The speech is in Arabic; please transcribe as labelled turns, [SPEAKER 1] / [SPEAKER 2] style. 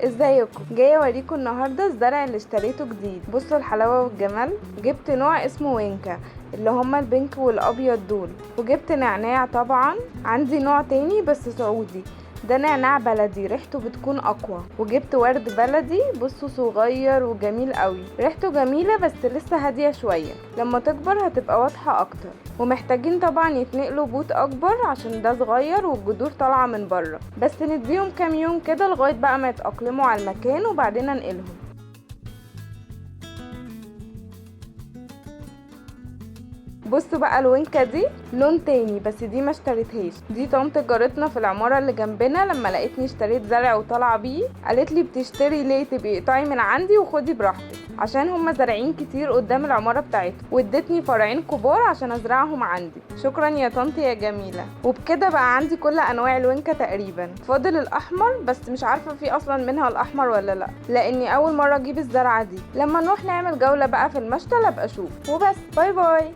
[SPEAKER 1] ازيكم؟ جايه اوريكم النهارده الزرع اللي اشتريته جديد. بصوا الحلاوه والجمال. جبت نوع اسمه وينكا اللي هما البينك والابيض دول، وجبت نعناع. طبعا عندي نوع تاني بس سعودي، ده نعناع بلدي ريحته بتكون اقوى. وجبت ورد بلدي، بصوا صغير وجميل قوي، ريحته جميله بس لسه هاديه شويه، لما تكبر هتبقى واضحه اكتر. ومحتاجين طبعا يتنقلوا بوت اكبر عشان ده صغير والجذور طالعه من بره، بس نديهم كام يوم كده لغايه بقى ما يتاقلموا على المكان وبعدين انقلهم. بصوا بقى الوينكا دي لون تاني، بس دي ما اشتريتهاش، دي طنط جارتنا في العماره اللي جنبنا لما لقيتني اشتريت زرع وطالعه بيه قالت لي بتشتري ليه؟ تبقي اقطعي من عندي وخدي براحتك، عشان هما زارعين كتير قدام العماره بتاعتهم، وادتني فرعين كبار عشان ازرعهم عندي. شكرا يا طنط يا جميله. وبكده بقى عندي كل انواع الوينكا تقريبا، فاضل الاحمر بس مش عارفه في اصلا منها الاحمر ولا لا، لاني اول مره اجيب الزرعه دي. لما نروح نعمل جوله بقى في المشتل ابقى اشوف. وبس، باي باي.